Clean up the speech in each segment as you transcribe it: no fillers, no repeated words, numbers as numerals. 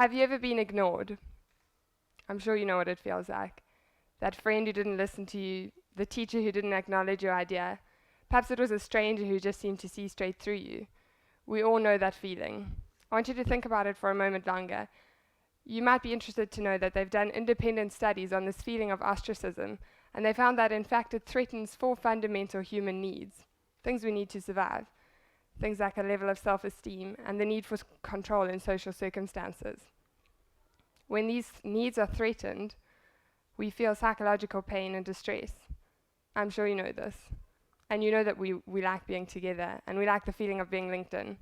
Have you ever been ignored? I'm sure you know what it feels like. That friend who didn't listen to you, the teacher who didn't acknowledge your idea. Perhaps it was a stranger who just seemed to see straight through you. We all know that feeling. I want you to think about it for a moment longer. You might be interested to know that they've done independent studies on this feeling of ostracism, and they found that in fact it threatens 4 fundamental human needs, things we need to survive, things like a level of self-esteem and the need for control in social circumstances. When these needs are threatened, we feel psychological pain and distress. I'm sure you know this. And you know that we like being together, and we like the feeling of being linked in.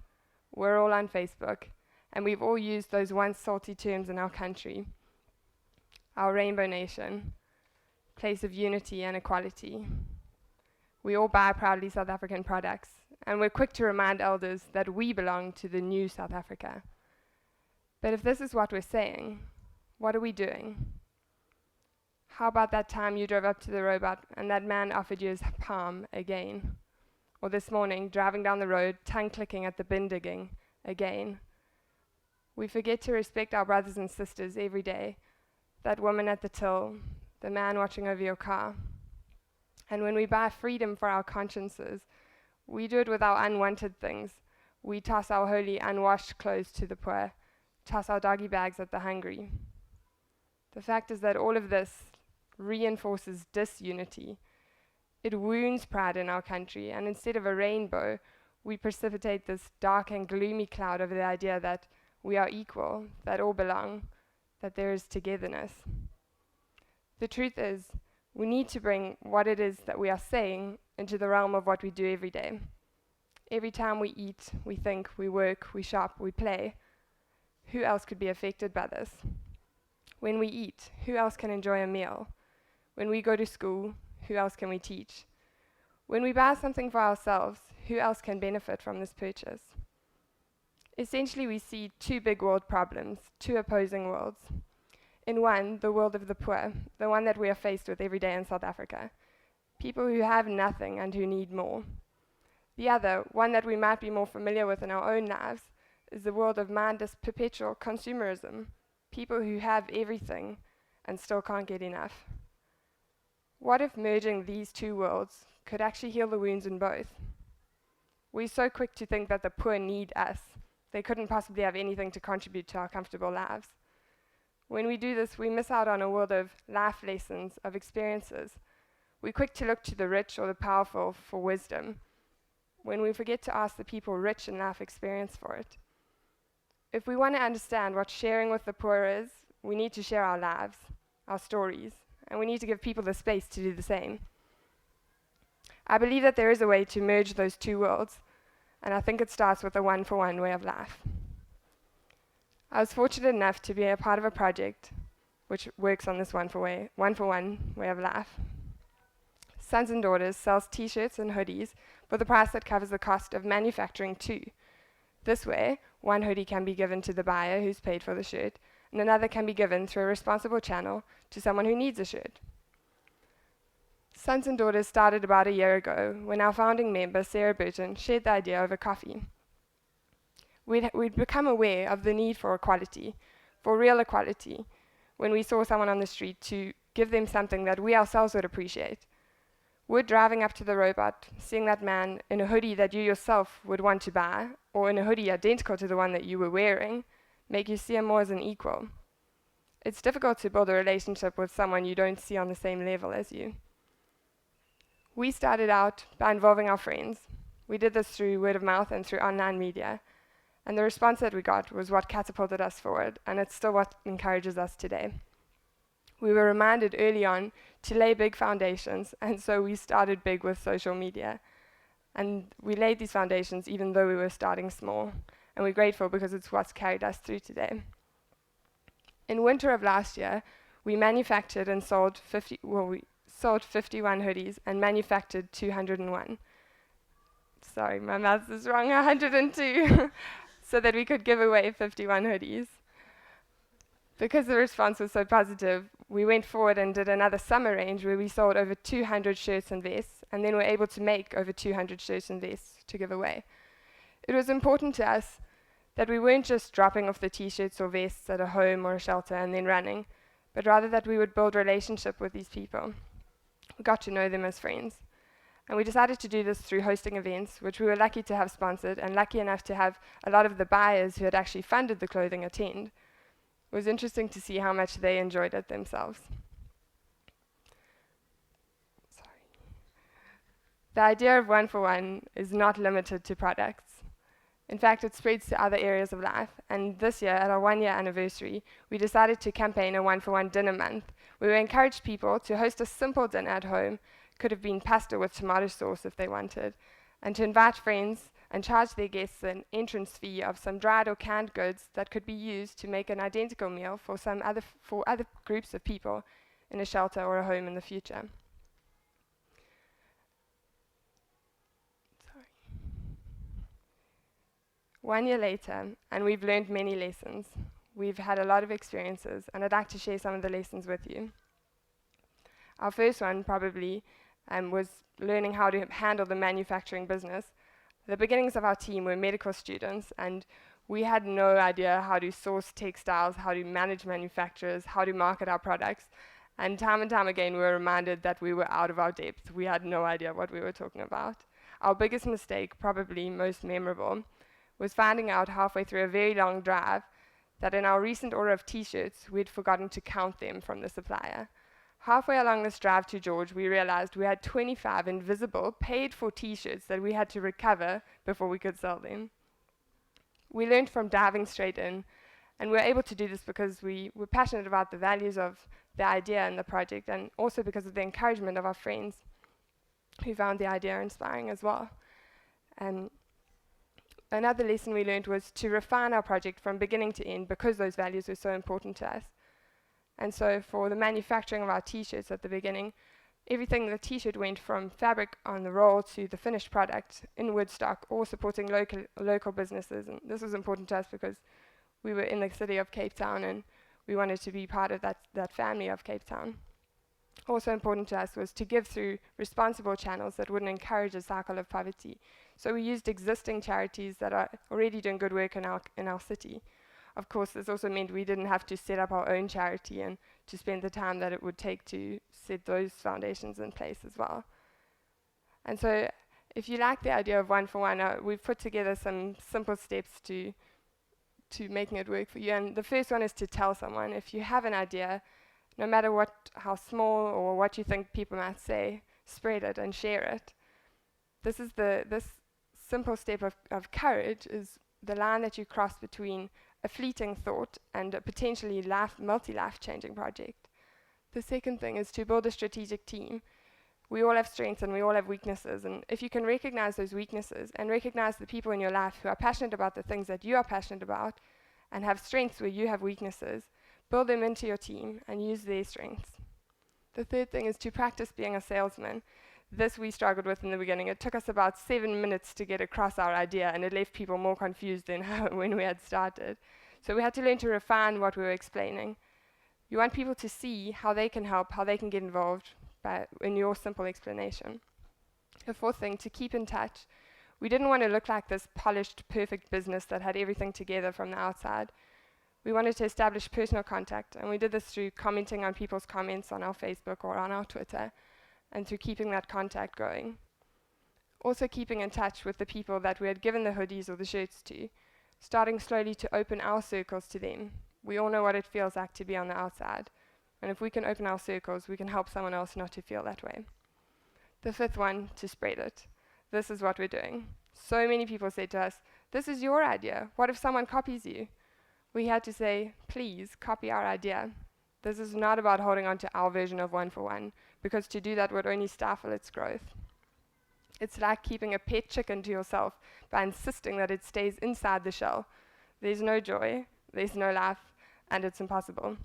We're all on Facebook, and we've all used those once salty terms in our country. Our rainbow nation, place of unity and equality. We all buy proudly South African products, and we're quick to remind elders that we belong to the new South Africa. But if this is what we're saying, what are we doing? How about that time you drove up to the robot and that man offered you his palm again? Or this morning, driving down the road, tongue clicking at the bin digging again? We forget to respect our brothers and sisters every day. That woman at the till, the man watching over your car. And when we buy freedom for our consciences, we do it with our unwanted things. We toss our holy unwashed clothes to the poor, toss our doggy bags at the hungry. The fact is that all of this reinforces disunity. It wounds pride in our country, and instead of a rainbow, we precipitate this dark and gloomy cloud over the idea that we are equal, that all belong, that there is togetherness. The truth is, we need to bring what it is that we are saying into the realm of what we do every day. Every time we eat, we think, we work, we shop, we play. Who else could be affected by this? When we eat, who else can enjoy a meal? When we go to school, who else can we teach? When we buy something for ourselves, who else can benefit from this purchase? Essentially, we see 2 big world problems, 2 opposing worlds. In one, the world of the poor, the one that we are faced with every day in South Africa. People who have nothing and who need more. The other, one that we might be more familiar with in our own lives, is the world of mindless, perpetual consumerism. People who have everything and still can't get enough. What if merging these 2 worlds could actually heal the wounds in both? We're so quick to think that the poor need us. They couldn't possibly have anything to contribute to our comfortable lives. When we do this, we miss out on a world of life lessons, of experiences. We're quick to look to the rich or the powerful for wisdom, when we forget to ask the people rich in life experience for it. If we want to understand what sharing with the poor is, we need to share our lives, our stories, and we need to give people the space to do the same. I believe that there is a way to merge those 2 worlds, and I think it starts with a one-for-one way of life. I was fortunate enough to be a part of a project which works on this one-for-one way of life. Sons and Daughters sells t-shirts and hoodies for the price that covers the cost of manufacturing 2. This way, one hoodie can be given to the buyer who's paid for the shirt, and another can be given through a responsible channel to someone who needs a shirt. Sons and Daughters started about a year ago when our founding member, Sarah Burton, shared the idea over coffee. We'd become aware of the need for equality, for real equality, when we saw someone on the street to give them something that we ourselves would appreciate. We're driving up to the robot, seeing that man in a hoodie that you yourself would want to buy, or in a hoodie identical to the one that you were wearing, make you see him more as an equal. It's difficult to build a relationship with someone you don't see on the same level as you. We started out by involving our friends. We did this through word of mouth and through online media. And the response that we got was what catapulted us forward, and it's still what encourages us today. We were reminded early on to lay big foundations, and so we started big with social media. And we laid these foundations even though we were starting small, and we're grateful because it's what's carried us through today. In winter of last year, we manufactured and sold 51 hoodies and manufactured 201. Sorry, my maths is wrong, 102. So that we could give away 51 hoodies. Because the response was so positive, we went forward and did another summer range where we sold over 200 shirts and vests, and then were able to make over 200 shirts and vests to give away. It was important to us That we weren't just dropping off the t-shirts or vests at a home or a shelter and then running, but rather that we would build relationship with these people. We got to know them as friends. And we decided to do this through hosting events, which we were lucky to have sponsored and lucky enough to have a lot of the buyers who had actually funded the clothing attend. It was interesting to see how much they enjoyed it themselves. The idea of one-for-one is not limited to products. In fact, it spreads to other areas of life. And this year, at our 1-year anniversary, we decided to campaign a one-for-one dinner month, where we encouraged people to host a simple dinner at home. Could have been pasta with tomato sauce if they wanted, and to invite friends and charge their guests an entrance fee of some dried or canned goods that could be used to make an identical meal for other groups of people in a shelter or a home in the future. 1 year later, and we've learned many lessons. We've had a lot of experiences, and I'd like to share some of the lessons with you. Our first one probably was learning how to handle the manufacturing business. The beginnings of our team were medical students, and we had no idea how to source textiles, how to manage manufacturers, how to market our products. And time again, we were reminded that we were out of our depth. We had no idea what we were talking about. Our biggest mistake, probably most memorable, was finding out halfway through a very long drive that in our recent order of t-shirts, we'd forgotten to count them from the supplier. Halfway along this drive to George, we realized we had 25 invisible, paid-for t-shirts that we had to recover before we could sell them. We learned from diving straight in, and we were able to do this because we were passionate about the values of the idea and the project, and also because of the encouragement of our friends who found the idea inspiring as well. Another lesson we learned was to refine our project from beginning to end because those values were so important to us. And so for the manufacturing of our t-shirts at the beginning, everything in the t-shirt went from fabric on the roll to the finished product in Woodstock, or supporting local businesses. And this was important to us because we were in the city of Cape Town and we wanted to be part of that family of Cape Town. Also important to us was to give through responsible channels that wouldn't encourage a cycle of poverty. So we used existing charities that are already doing good work in our city. Of course, this also meant we didn't have to set up our own charity and to spend the time that it would take to set those foundations in place as well. And so if you like the idea of one-for-one, we've put together some simple steps to making it work for you. And the first one is to tell someone. If you have an idea, no matter how small or what you think people might say, spread it and share it. This simple step of courage is the line that you cross between a fleeting thought and a potentially multi-life changing project. The second thing is to build a strategic team. We all have strengths and we all have weaknesses, and if you can recognize those weaknesses and recognize the people in your life who are passionate about the things that you are passionate about and have strengths where you have weaknesses, build them into your team and use their strengths. The third thing is to practice being a salesman. This we struggled with in the beginning. It took us about 7 minutes to get across our idea, and it left people more confused than when we had started. So we had to learn to refine what we were explaining. You want people to see how they can help, how they can get involved in your simple explanation. The fourth thing, to keep in touch. We didn't want to look like this polished, perfect business that had everything together from the outside. We wanted to establish personal contact, and we did this through commenting on people's comments on our Facebook or on our Twitter, and through keeping that contact going. Also keeping in touch with the people that we had given the hoodies or the shirts to, starting slowly to open our circles to them. We all know what it feels like to be on the outside, and if we can open our circles, we can help someone else not to feel that way. The fifth one, to spread it. This is what we're doing. So many people said to us, "This is your idea. What if someone copies you?" We had to say, "Please, copy our idea." This is not about holding on to our version of one-for-one, because to do that would only stifle its growth. It's like keeping a pet chicken to yourself by insisting that it stays inside the shell. There's no joy, there's no life, and it's impossible.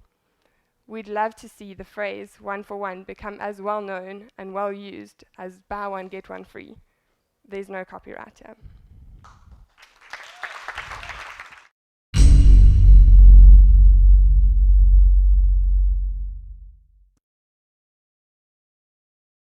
We'd love to see the phrase one-for-one become as well known and well used as buy one, get one free. There's no copyright here.